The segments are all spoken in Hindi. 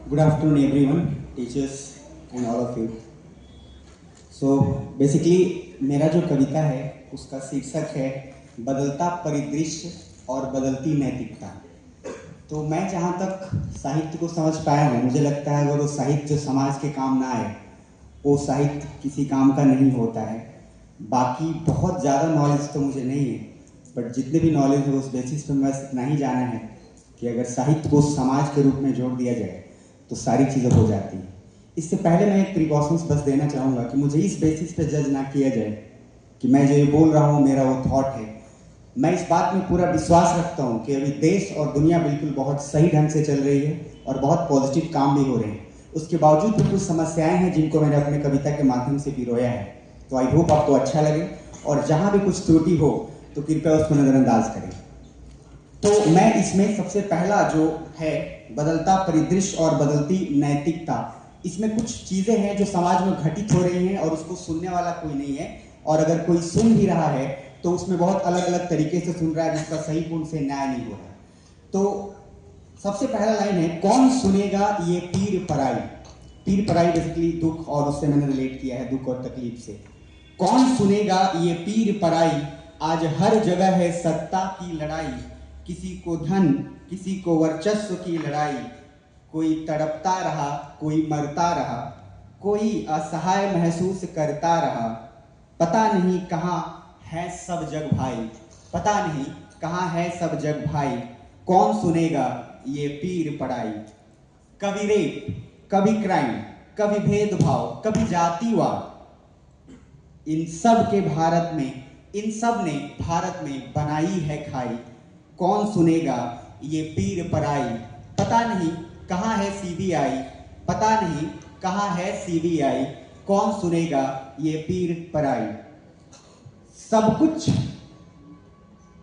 Good afternoon, everyone, teachers and all of you. So basically मेरा जो कविता है उसका शीर्षक है बदलता परिदृश्य और बदलती नैतिकता। तो मैं जहाँ तक साहित्य को समझ पाया हूँ, मुझे लगता है वो साहित्य जो समाज के काम ना आए वो साहित्य किसी काम का नहीं होता है। बाकी बहुत ज़्यादा नॉलेज तो मुझे नहीं है, बट जितने भी नॉलेज है उस बेसिस पर बस इतना ही जाना है कि अगर साहित्य को समाज के रूप में जोड़ दिया जाए तो सारी चीज़ें हो जाती हैं। इससे पहले मैं एक प्रिकॉशंस बस देना चाहूँगा कि मुझे इस बेसिस पे जज ना किया जाए कि मैं जो ये बोल रहा हूँ मेरा वो थॉट है। मैं इस बात में पूरा विश्वास रखता हूँ कि अभी देश और दुनिया बिल्कुल बहुत सही ढंग से चल रही है और बहुत पॉजिटिव काम भी हो रहे हैं। उसके बावजूद भी कुछ समस्याएं हैं जिनको मैंने अपने कविता के माध्यम से पिरोया है। तो आई होप आपको अच्छा लगे और जहाँ भी कुछ त्रुटि हो तो कृपया उसको नज़रअंदाज करें। तो मैं इसमें सबसे पहला जो है बदलता परिदृश्य और बदलती नैतिकता, इसमें कुछ चीज़ें हैं जो समाज में घटित हो रही हैं और उसको सुनने वाला कोई नहीं है, और अगर कोई सुन भी रहा है तो उसमें बहुत अलग अलग तरीके से सुन रहा है जिसका सही पूर्ण से न्याय नहीं हो रहा है। तो सबसे पहला लाइन है, कौन सुनेगा ये पीर पराई। पीर पराई बेसिकली दुख, और उससे मैंने रिलेट किया है दुख और तकलीफ से। कौन सुनेगा ये पीर पराई, आज हर जगह है सत्ता की लड़ाई। किसी को धन किसी को वर्चस्व की लड़ाई, कोई तड़पता रहा कोई मरता रहा, कोई असहाय महसूस करता रहा। पता नहीं कहाँ है सब जग भाई, पता नहीं कहाँ है सब जग भाई। कौन सुनेगा ये पीर पड़ाई। कभी रेप, कभी क्राइम, कभी भेदभाव, कभी जातिवाद, इन सब के भारत में, इन सब ने भारत में बनाई है खाई। कौन सुनेगा ये पीर पराई। पता नहीं कहाँ है सीबीआई, पता नहीं कहाँ है सीबीआई। कौन सुनेगा ये पीर पराई। सब कुछ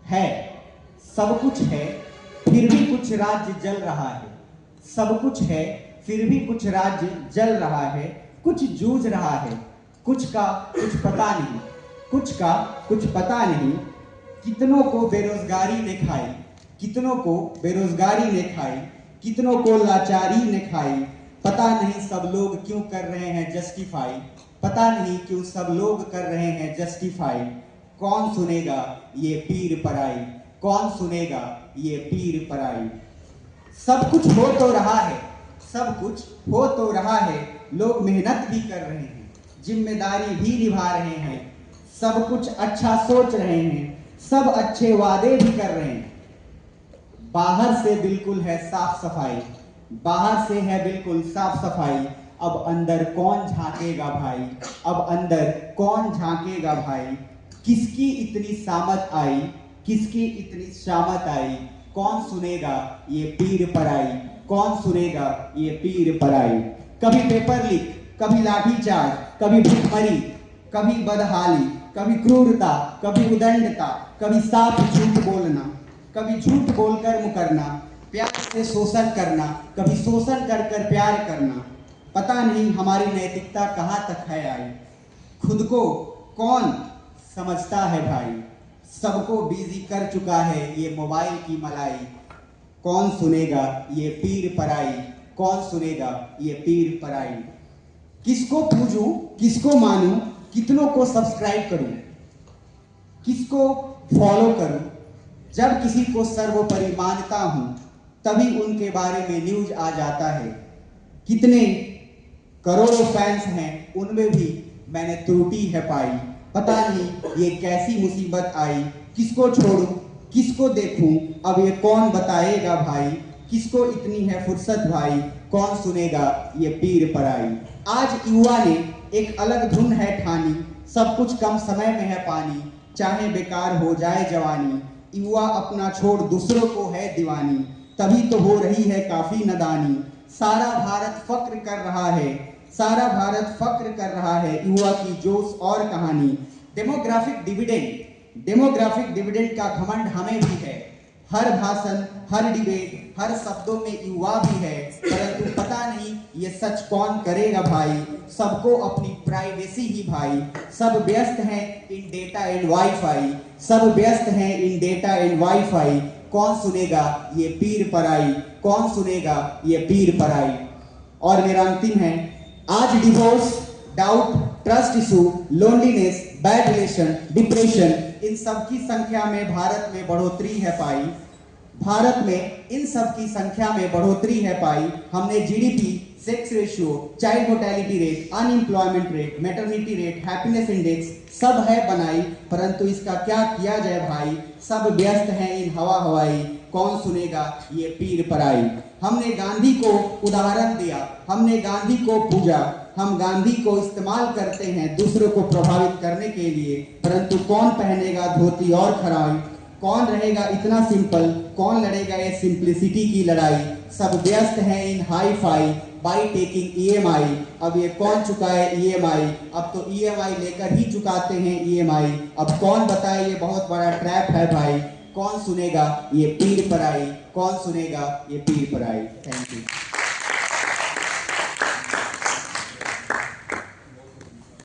है, सब कुछ है, फिर भी कुछ राज्य जल रहा है। सब कुछ है फिर भी कुछ राज्य जल रहा है। कुछ जूझ रहा है, कुछ का कुछ पता नहीं, कुछ का कुछ पता नहीं। कितनों को बेरोजगारी ने खाई, कितनों को बेरोजगारी ने खाई, कितनों को लाचारी ने खाई। पता नहीं सब लोग क्यों कर रहे हैं जस्टिफाई, पता नहीं क्यों सब लोग कर रहे हैं जस्टिफाई। कौन सुनेगा ये पीर पराई, कौन सुनेगा ये पीर पराई। सब कुछ हो तो रहा है, सब कुछ हो तो रहा है। लोग मेहनत भी कर रहे हैं, जिम्मेदारी भी निभा रहे हैं। सब कुछ अच्छा सोच रहे हैं, सब अच्छे वादे भी कर रहे हैं। बाहर से बिल्कुल है साफ सफाई, बाहर से है बिल्कुल साफ सफाई। अब अंदर कौन झांकेगा भाई, अब अंदर कौन झांकेगा भाई। किसकी इतनी सामत आई, किसकी इतनी शामत आई। कौन सुनेगा ये पीर पराई, कौन सुनेगा ये पीर पराई। कभी पेपर लीक, कभी लाठीचार्ज, कभी भुखमरी, कभी बदहाली, कभी क्रूरता, कभी उदंडता, कभी साफ झूठ बोलना, कभी झूठ बोलकर मुकरना, प्यार से शोषण करना, कभी शोषण कर कर प्यार करना। पता नहीं हमारी नैतिकता कहाँ तक है आई। खुद को कौन समझता है भाई, सबको बिजी कर चुका है ये मोबाइल की मलाई। कौन सुनेगा ये पीर पराई, कौन सुनेगा ये पीर पराई। किसको पूजूं किसको मानूं, कितनों को सब्सक्राइब करूं, किसको फॉलो करूं। जब किसी को सर्वोपरि मानता हूं तभी उनके बारे में न्यूज आ जाता है। कितने करोड़ों फैंस हैं उनमें भी मैंने त्रुटि है पाई। पता नहीं ये कैसी मुसीबत आई। किसको छोड़ूं किसको देखूं, अब ये कौन बताएगा भाई। किसको इतनी है फुर्सत भाई, कौन सुनेगा ये पीर पराई। आज युवा ने एक अलग धुन है ठानी, सब कुछ कम समय में है पानी। चाहे बेकार हो जाए जवानी, युवा अपना छोड़ दूसरों को है दीवानी। तभी तो हो रही है काफी नदानी। सारा भारत फक्र कर रहा है, सारा भारत फक्र कर रहा है युवा की जोश और कहानी। डेमोग्राफिक डिविडेंड, डेमोग्राफिक डिविडेंड का घमंड हमें भी है। हर भाषण, हर डिबेट, हर शब्दों में युवा भी है, परंतु पता नहीं ये सच कौन करेगा भाई। सबको अपनी प्राइवेसी ही भाई, सब व्यस्त हैं इन डेटा एंड वाईफाई, सब व्यस्त हैं इन डेटा एंड वाईफाई। कौन सुनेगा ये पीर पराई, कौन सुनेगा ये पीर पराई। और मेरा अंतिम है, आज divorce, doubt, trust issue, loneliness, bad relation, depression, इन सब की संख्या में भारत में बढ़ोतरी है पाई। भारत में इन सब की संख्या में बढ़ोतरी है पाई। हमने GDP, sex ratio, child mortality rate, unemployment rate, maternity rate, happiness index सब है बनाई, परंतु इसका क्या किया जाए भाई? सब व्यस्त हैं इन हवा हवाई, कौन सुनेगा ये पीर पराई। हमने गांधी को उदाहरण दिया, हमने गांधी को पूजा, हम गांधी को इस्तेमाल करते हैं दूसरों को प्रभावित करने के लिए, परंतु कौन पहनेगा धोती और खराई? कौन रहेगा इतना सिंपल? कौन लड़ेगा ये सिंप्लिसिटी की लड़ाई? सब व्यस्त हैं इन hi fi, by taking EMI. अब ये कौन चुकाए ईएमआई? अब तो ईएमआई लेकर ही चुकाते हैं ईएमआई। अब कौन बताए ये बहुत बड़ा ट्रैप है भाई? कौन सुनेगा ये पीर पराई? कौन सुनेगा ये पीर पराई? Thank you.